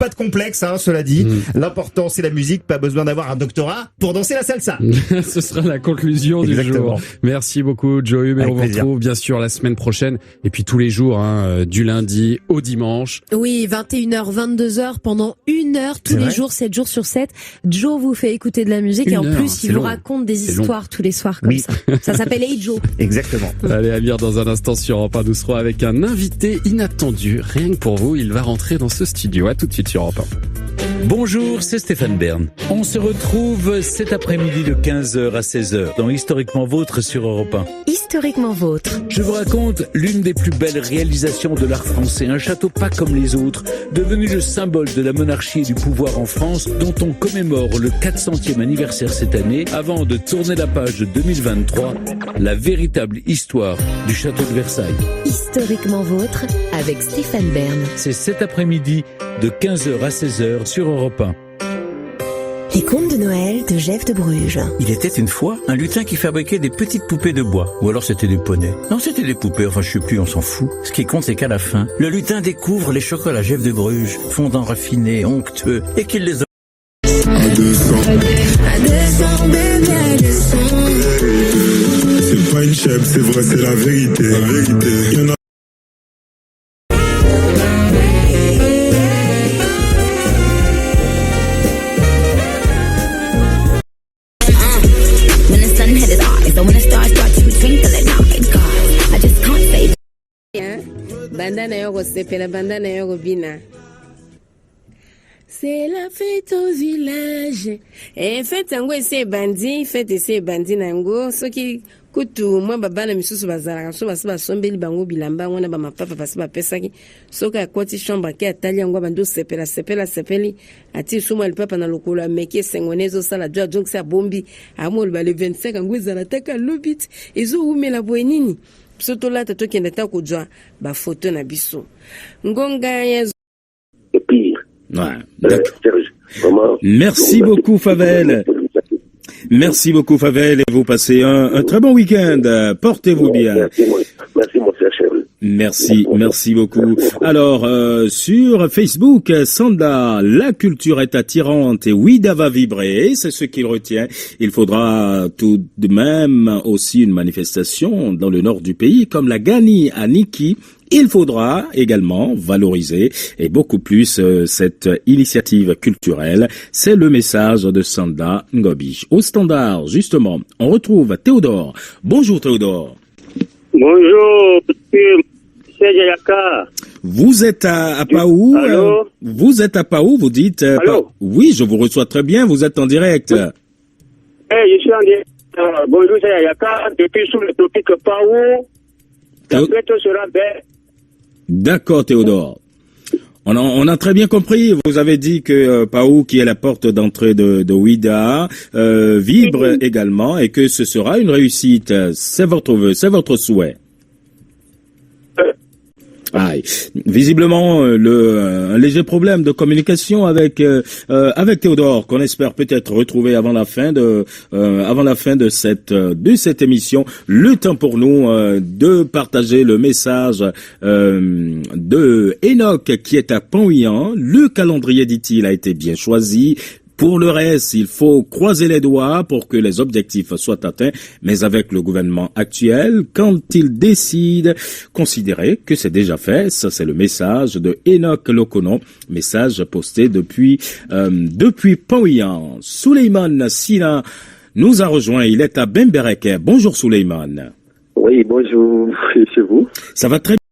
pas de complexe, cela dit. L'important, c'est la musique, pas besoin d'avoir un doctorat pour danser la salsa. Ce sera la conclusion du jour. Merci beaucoup, Joey, mais on vous retrouve bien sûr la semaine prochaine, et puis tous les jours, du lundi au dimanche. Oui, 21h, 22h, pendant 1 heure, tous les jours, 7 jours sur 7. Joe vous fait écouter de la musique, et en plus, il vous raconte des histoires tous les soirs comme ça. Ça s'appelle Hey Joe. Exactement. Allez, à lire dans un instant sur Europe 1, nous serons avec un invité inattendu. Rien que pour vous, il va rentrer dans ce studio. À tout de suite sur Europe 1. Bonjour, c'est Stéphane Bern. On se retrouve cet après-midi de 15h à 16h dans Historiquement Vôtre sur Europe 1. Historiquement Vôtre. Je vous raconte l'une des plus belles réalisations de l'art français, un château pas comme les autres, devenu le symbole de la monarchie et du pouvoir en France, dont on commémore le 400e anniversaire cette année, avant de tourner la page de 2023, la véritable histoire du château de Versailles. Historiquement Vôtre avec Stéphane Bern. C'est cet après-midi de 15h à 16h sur Europe 1. Les contes de Noël de Jeff de Bruges. Il était une fois un lutin qui fabriquait des petites poupées de bois. Ou alors c'était des poneys. Non, c'était des poupées, enfin je sais plus, on s'en fout. Ce qui compte c'est qu'à la fin, le lutin découvre les chocolats Jeff de Bruges, fondants raffinés, onctueux, et qu'il les a... À 200, bébé, à 200. C'est pas une chèvre, c'est vrai, c'est la vérité. La vérité. Il y en a... Bandana yoko sepela, bandana yoko bina. C'est la fête au village. Et fête yango ese bandi, fête ese bandi nango. Soki kutu mwa babana misusu bazalaka so basi sombeli bango bilamba ngona ba mapapa basi bapesaki. Soka akoti chambre ke atali yango bando sepeli. Ati suma papa na lokolo ameki sengonezo sala jwa donc sa bombi. Amol ba le 25 yango ezala taka lobit. Ezo umela bwenini. Soto la tato kende ta kujwa ba photo na biso. Ngonga ya Ouais, d'accord. Merci beaucoup Favel. Merci beaucoup Favel et vous passez un très bon week-end. Portez-vous bien. Merci mon cher chéri. Merci beaucoup. Alors, sur Facebook, Sanda, la culture est attirante et Ouida va vibrer, c'est ce qu'il retient. Il faudra tout de même aussi une manifestation dans le nord du pays, comme la Gani à Niki. Il faudra également valoriser et beaucoup plus cette initiative culturelle. C'est le message de Sanda Ngobi. Au standard, justement, on retrouve Théodore. Bonjour Théodore. Bonjour, c'est Yaka. Vous êtes à Paou. Allô? Vous êtes à Paou, vous dites. Allô? Oui, je vous reçois très bien, vous êtes en direct. Je suis en direct. Bonjour, c'est Yaka. Depuis sous le tropique Paou. La fête sera belle. D'accord, Théodore. On a très bien compris. Vous avez dit que Paou, qui est la porte d'entrée de Ouida, vibre également et que ce sera une réussite. C'est votre vœu, c'est votre souhait. Visiblement, un léger problème de communication avec Théodore, qu'on espère peut-être retrouver avant la fin de cette émission. Le temps pour nous de partager le message de Enoch qui est à Pont-Huyan. Le calendrier, dit-il, a été bien choisi. Pour le reste, il faut croiser les doigts pour que les objectifs soient atteints, mais avec le gouvernement actuel, quand il décide, considérez que c'est déjà fait. Ça, c'est le message de Enoch Lokono, message posté depuis Pont-Huyan. Souleymane Sina nous a rejoint, il est à Bembereke. Bonjour Souleymane. Oui, bonjour, chez vous. Ça va très bien.